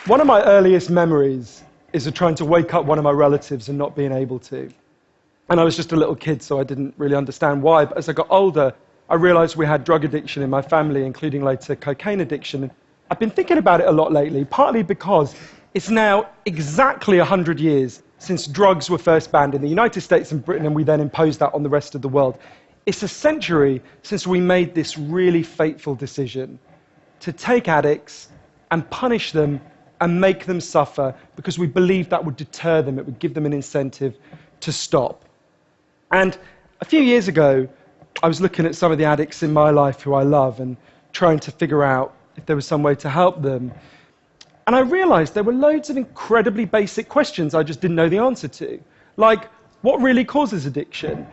One of my earliest memories is of trying to wake up one of my relatives and not being able to. And I was just a little kid, so I didn't really understand why. But as I got older, I realized we had drug addiction in my family, including later cocaine addiction. And I've been thinking about it a lot lately, partly because it's now exactly 100 years since drugs were first banned in the United States and Britain, and we then imposed that on the rest of the world. It's a century since we made this really fateful decision to take addicts and punish them and make them suffer because we believed that would deter them, it would give them an incentive to stop. And a few years ago, I was looking at some of the addicts in my life who I love and trying to figure out if there was some way to help them. And I realized there were loads of incredibly basic questions I just didn't know the answer to. Like, what really causes addiction?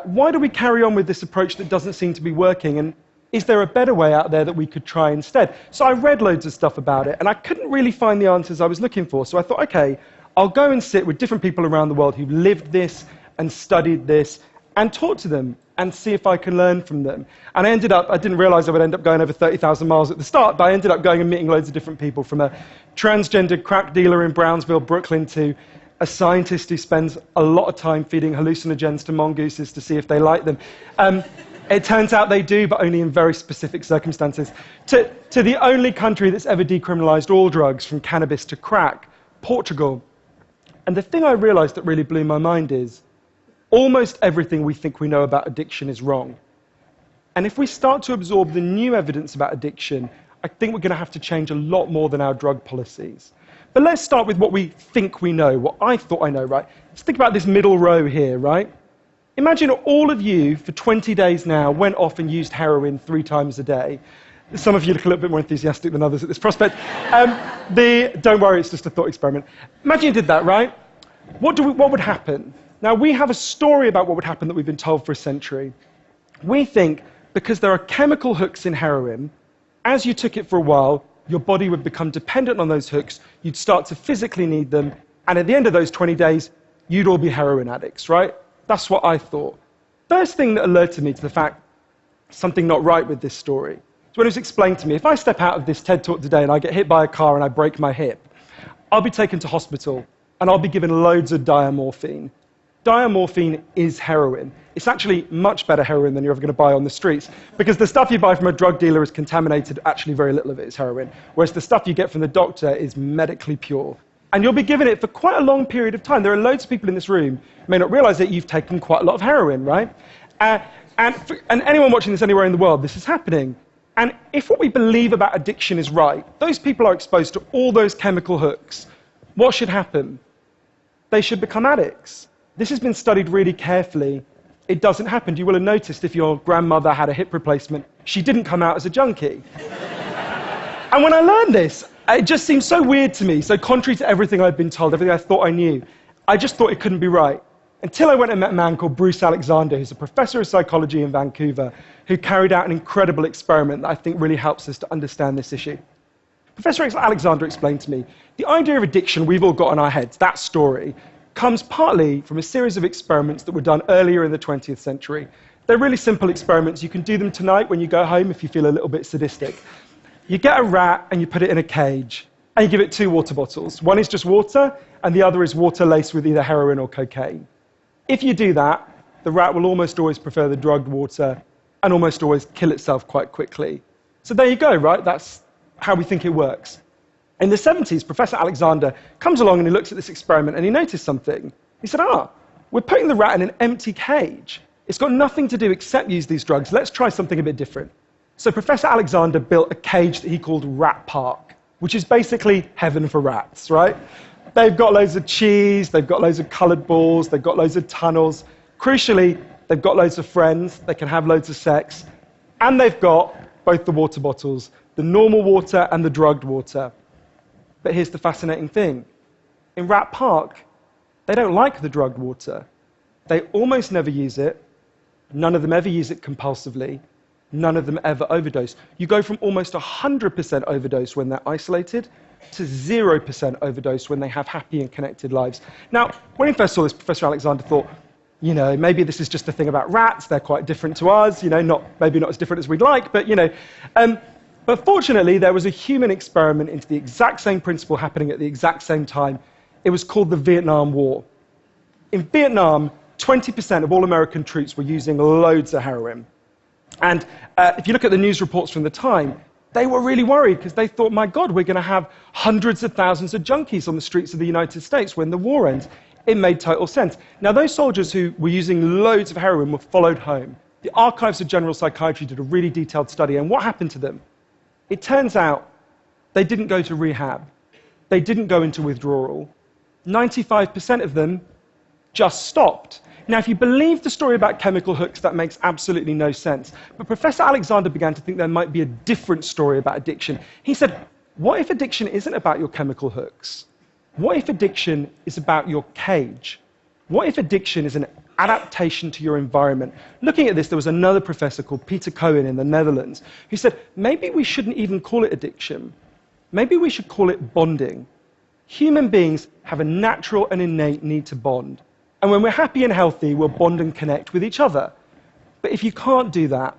Why do we carry on with this approach that doesn't seem to be working? And is there a better way out there that we could try instead? So I read loads of stuff about it, and I couldn't really find the answers I was looking for. So I thought, okay, I'll go and sit with different people around the world who've lived this and studied this and talk to them and see if I can learn from them. And I didn't realize I would end up going over 30,000 miles at the start, but I ended up going and meeting loads of different people, from a transgender crack dealer in Brownsville, Brooklyn, to a scientist who spends a lot of time feeding hallucinogens to mongooses to see if they like them. It turns out they do, but only in very specific circumstances. To the only country that's ever decriminalized all drugs, from cannabis to crack, Portugal. And the thing I realized that really blew my mind is almost everything we think we know about addiction is wrong. And if we start to absorb the new evidence about addiction, I think we're going to have to change a lot more than our drug policies. But let's start with what we think we know, what I thought I know, right? Let's think about this middle row here, right? Imagine all of you, for 20 days now, went off and used heroin 3 times a day. Some of you look a little bit more enthusiastic than others at this prospect. Don't worry, it's just a thought experiment. Imagine you did that, right? What would happen? Now, we have a story about what would happen that we've been told for a century. We think because there are chemical hooks in heroin, as you took it for a while, your body would become dependent on those hooks, you'd start to physically need them, and at the end of those 20 days, you'd all be heroin addicts, right? That's what I thought. First thing that alerted me to the fact something not right with this story is when it was explained to me, if I step out of this TED Talk today and I get hit by a car and I break my hip, I'll be taken to hospital and I'll be given loads of diamorphine. Diamorphine is heroin. It's actually much better heroin than you're ever going to buy on the streets, because the stuff you buy from a drug dealer is contaminated, actually very little of it is heroin, whereas the stuff you get from the doctor is medically pure. And you'll be given it for quite a long period of time. There are loads of people in this room who may not realize that you've taken quite a lot of heroin, right? And anyone watching this anywhere in the world, this is happening. And if what we believe about addiction is right, those people are exposed to all those chemical hooks. What should happen? They should become addicts. This has been studied really carefully. It doesn't happen. You will have noticed if your grandmother had a hip replacement, she didn't come out as a junkie. And when I learned this, it just seemed so weird to me, so contrary to everything I'd been told, everything I thought I knew. I just thought it couldn't be right. Until I went and met a man called Bruce Alexander, who's a professor of psychology in Vancouver, who carried out an incredible experiment that I think really helps us to understand this issue. Professor Alexander explained to me, the idea of addiction we've all got in our heads, that story, comes partly from a series of experiments that were done earlier in the 20th century. They're really simple experiments. You can do them tonight when you go home if you feel a little bit sadistic. You get a rat and you put it in a cage, and you give it 2 water bottles. One is just water, and the other is water laced with either heroin or cocaine. If you do that, the rat will almost always prefer the drugged water and almost always kill itself quite quickly. So there you go, right? That's how we think it works. In the 70s, Professor Alexander comes along and he looks at this experiment and he noticed something. He said, we're putting the rat in an empty cage. It's got nothing to do except use these drugs. Let's try something a bit different. So Professor Alexander built a cage that he called Rat Park, which is basically heaven for rats, right? They've got loads of cheese, they've got loads of colored balls, they've got loads of tunnels. Crucially, they've got loads of friends, they can have loads of sex, and they've got both the water bottles, the normal water and the drugged water. But here's the fascinating thing. In Rat Park, they don't like the drugged water. They almost never use it. None of them ever use it compulsively. None of them ever overdose. You go from almost 100% overdose when they're isolated to 0% overdose when they have happy and connected lives. Now, when he first saw this, Professor Alexander thought, maybe this is just a thing about rats. They're quite different to us, maybe not as different as we'd like, but, But fortunately, there was a human experiment into the exact same principle happening at the exact same time. It was called the Vietnam War. In Vietnam, 20% of all American troops were using loads of heroin. And if you look at the news reports from the time, they were really worried because they thought, my God, we're going to have hundreds of thousands of junkies on the streets of the United States when the war ends. It made total sense. Now, those soldiers who were using loads of heroin were followed home. The Archives of General Psychiatry did a really detailed study, and what happened to them? It turns out they didn't go to rehab. They didn't go into withdrawal. 95% of them just stopped. Now, if you believe the story about chemical hooks, that makes absolutely no sense. But Professor Alexander began to think there might be a different story about addiction. He said, what if addiction isn't about your chemical hooks? What if addiction is about your cage? What if addiction is an adaptation to your environment? Looking at this, there was another professor called Peter Cohen in the Netherlands who said, maybe we shouldn't even call it addiction. Maybe we should call it bonding. Human beings have a natural and innate need to bond. And when we're happy and healthy, we'll bond and connect with each other. But if you can't do that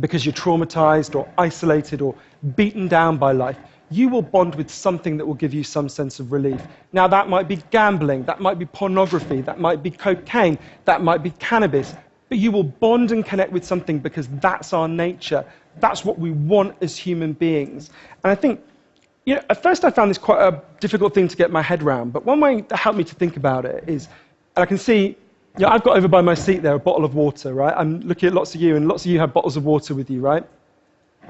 because you're traumatized or isolated or beaten down by life, you will bond with something that will give you some sense of relief. Now, that might be gambling, that might be pornography, that might be cocaine, that might be cannabis, but you will bond and connect with something because that's our nature. That's what we want as human beings. And I think, at first I found this quite a difficult thing to get my head around, but one way that helped me to think about it is, and I can see, I've got over by my seat there a bottle of water, right? I'm looking at lots of you, and lots of you have bottles of water with you, right?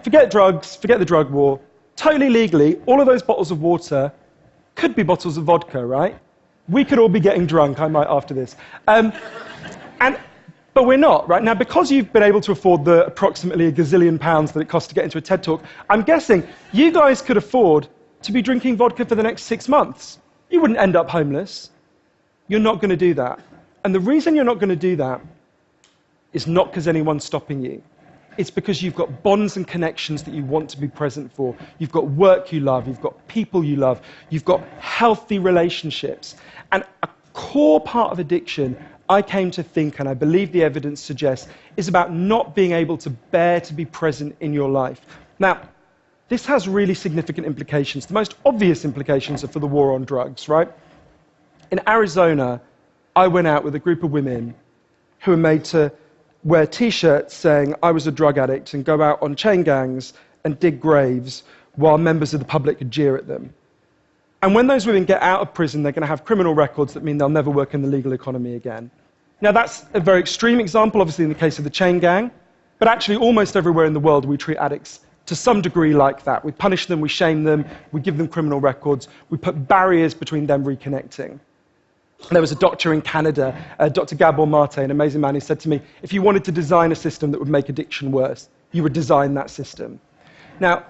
Forget drugs, forget the drug war. Totally legally, all of those bottles of water could be bottles of vodka, right? We could all be getting drunk, I might after this. But we're not, right? Now, because you've been able to afford the approximately a gazillion pounds that it costs to get into a TED Talk, I'm guessing you guys could afford to be drinking vodka for the next 6 months. You wouldn't end up homeless. You're not going to do that. And the reason you're not going to do that is not because anyone's stopping you. It's because you've got bonds and connections that you want to be present for. You've got work you love. You've got people you love. You've got healthy relationships. And a core part of addiction, I came to think, and I believe the evidence suggests, is about not being able to bear to be present in your life. Now, this has really significant implications. The most obvious implications are for the war on drugs, right? In Arizona, I went out with a group of women who were made to wear T-shirts saying I was a drug addict and go out on chain gangs and dig graves while members of the public could jeer at them. And when those women get out of prison, they're going to have criminal records that mean they'll never work in the legal economy again. Now, that's a very extreme example, obviously, in the case of the chain gang, but actually almost everywhere in the world we treat addicts to some degree like that. We punish them, we shame them, we give them criminal records, we put barriers between them reconnecting. There was a doctor in Canada, Dr. Gabor Mate, an amazing man, who said to me, if you wanted to design a system that would make addiction worse, you would design that system. Now,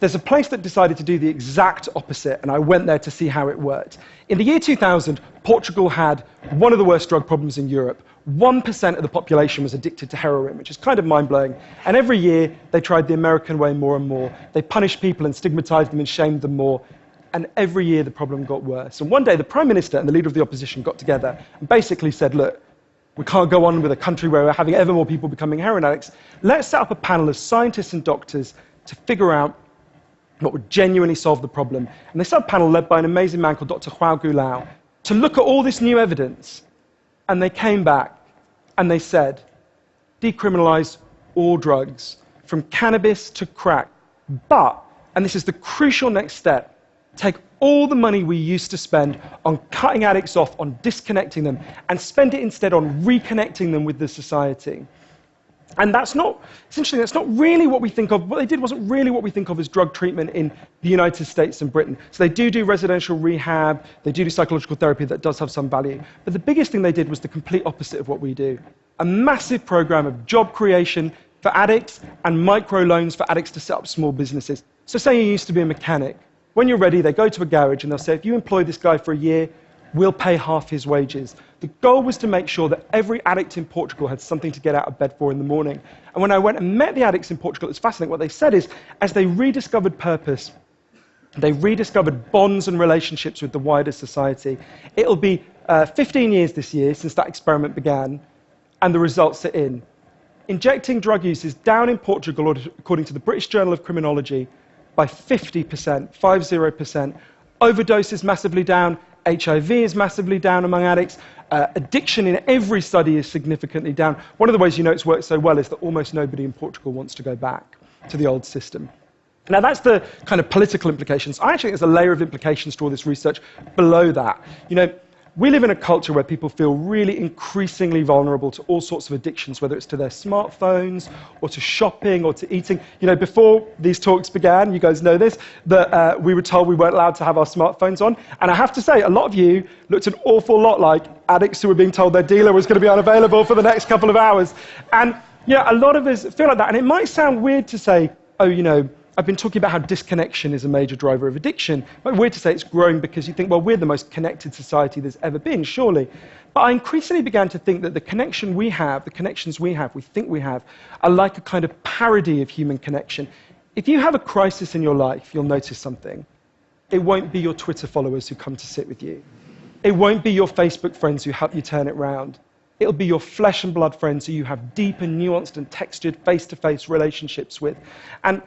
there's a place that decided to do the exact opposite, and I went there to see how it worked. In the year 2000, Portugal had one of the worst drug problems in Europe. 1% of the population was addicted to heroin, which is kind of mind-blowing. And every year, they tried the American way more and more. They punished people and stigmatized them and shamed them more. And every year, the problem got worse. And one day, the Prime Minister and the leader of the opposition got together and basically said, look, we can't go on with a country where we're having ever more people becoming heroin addicts. Let's set up a panel of scientists and doctors to figure out what would genuinely solve the problem. And they set up a panel led by an amazing man called Dr. João Goulão to look at all this new evidence. And they came back and they said, decriminalize all drugs, from cannabis to crack. But, and this is the crucial next step, take all the money we used to spend on cutting addicts off, on disconnecting them, and spend it instead on reconnecting them with the society. And that's not really what we think of. What they did wasn't really what we think of as drug treatment in the United States and Britain. So they do residential rehab, they do psychological therapy that does have some value. But the biggest thing they did was the complete opposite of what we do. A massive program of job creation for addicts and microloans for addicts to set up small businesses. So say you used to be a mechanic. When you're ready, they go to a garage and they'll say, if you employ this guy for a year, we'll pay half his wages. The goal was to make sure that every addict in Portugal had something to get out of bed for in the morning. And when I went and met the addicts in Portugal, it was fascinating. What they said is, as they rediscovered purpose, they rediscovered bonds and relationships with the wider society. It'll be 15 years this year since that experiment began, and the results are in. injecting drug use is down in Portugal, according to the British Journal of Criminology, by 50%, 50%. Overdose is massively down. HIV is massively down among addicts. Addiction in every study is significantly down. One of the ways you know it's worked so well is that almost nobody in Portugal wants to go back to the old system. Now, that's the kind of political implications. I actually think there's a layer of implications to all this research below that. You know, we live in a culture where people feel really increasingly vulnerable to all sorts of addictions, whether it's to their smartphones or to shopping or to eating. You know, before these talks began, you guys know this, that we were told we weren't allowed to have our smartphones on. And I have to say, a lot of you looked an awful lot like addicts who were being told their dealer was going to be unavailable for the next couple of hours. And yeah, a lot of us feel like that. And it might sound weird to say, oh, you know, I've been talking about how disconnection is a major driver of addiction. It might be weird to say it's growing because you think, well, we're the most connected society there's ever been, surely. But I increasingly began to think that the connection we have, the connections we have, we think we have, are like a kind of parody of human connection. If you have a crisis in your life, you'll notice something. It won't be your Twitter followers who come to sit with you. It won't be your Facebook friends who help you turn it round. It'll be your flesh and blood friends who you have deep and nuanced and textured face-to-face relationships with. And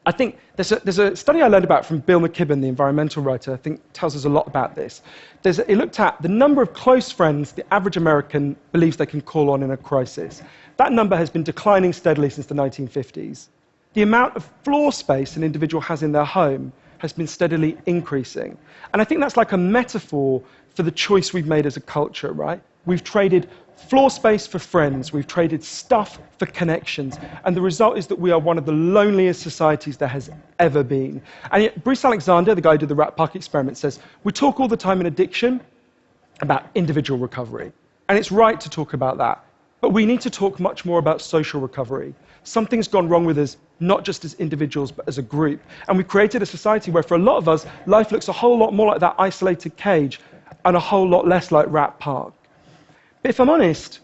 I think there's a study I learned about from Bill McKibben, the environmental writer, I think tells us a lot about this. It looked at the number of close friends the average American believes they can call on in a crisis. That number has been declining steadily since the 1950s. The amount of floor space an individual has in their home has been steadily increasing. And I think that's like a metaphor for the choice we've made as a culture, right? We've traded floor space for friends, we've traded stuff for connections, and the result is that we are one of the loneliest societies there has ever been. And yet, Bruce Alexander, the guy who did the Rat Park experiment, says, we talk all the time in addiction about individual recovery, and it's right to talk about that, but we need to talk much more about social recovery. Something's gone wrong with us, not just as individuals, but as a group, and we've created a society where, for a lot of us, life looks a whole lot more like that isolated cage and a whole lot less like Rat Park. But if I'm honest,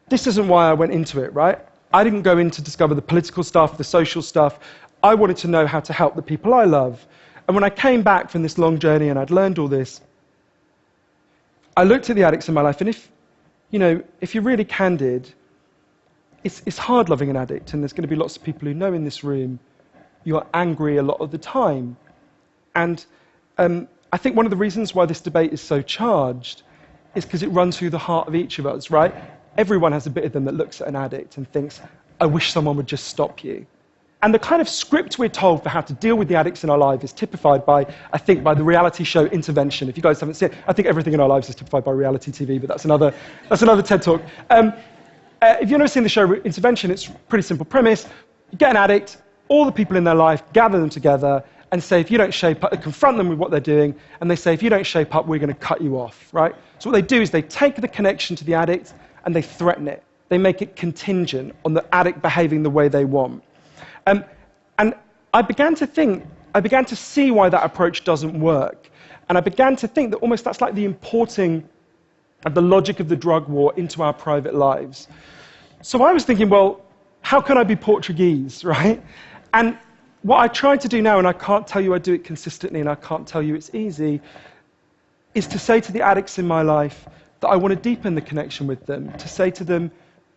this isn't why I went into it, right? I didn't go in to discover the political stuff, the social stuff. I wanted to know how to help the people I love. And when I came back from this long journey and I'd learned all this, I looked at the addicts in my life, and if you're really candid, it's hard loving an addict, and there's going to be lots of people who know in this room you're angry a lot of the time. And I think one of the reasons why this debate is so charged is because it runs through the heart of each of us, right? Everyone has a bit of them that looks at an addict and thinks, I wish someone would just stop you. And the kind of script we're told for how to deal with the addicts in our life is typified by, I think, by the reality show Intervention. If you guys haven't seen it, I think everything in our lives is typified by reality TV, but that's another TED Talk. If you've never seen the show Intervention, it's a pretty simple premise. You get an addict, all the people in their life, gather them together, and say, if you don't shape up, confront them with what they're doing, and they say, if you don't shape up, we're going to cut you off, right? So what they do is they take the connection to the addict and they threaten it. They make it contingent on the addict behaving the way they want. And I began to see why that approach doesn't work. And I began to think that almost that's like the importing of the logic of the drug war into our private lives. So I was thinking, well, how can I be Portuguese, right? And what I try to do now, and I can't tell you I do it consistently, and I can't tell you it's easy, is to say to the addicts in my life that I want to deepen the connection with them, to say to them,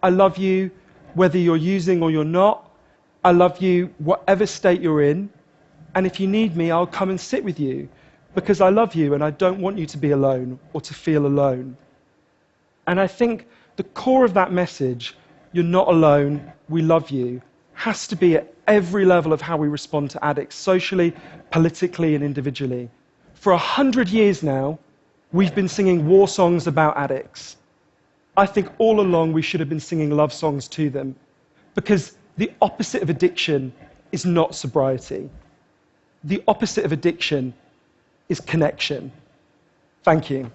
I love you whether you're using or you're not. I love you whatever state you're in, and if you need me, I'll come and sit with you, because I love you and I don't want you to be alone or to feel alone. And I think the core of that message, you're not alone, we love you, has to be at every level of how we respond to addicts, socially, politically, and individually. For 100 years now, we've been singing war songs about addicts. I think all along we should have been singing love songs to them, because the opposite of addiction is not sobriety. The opposite of addiction is connection. Thank you.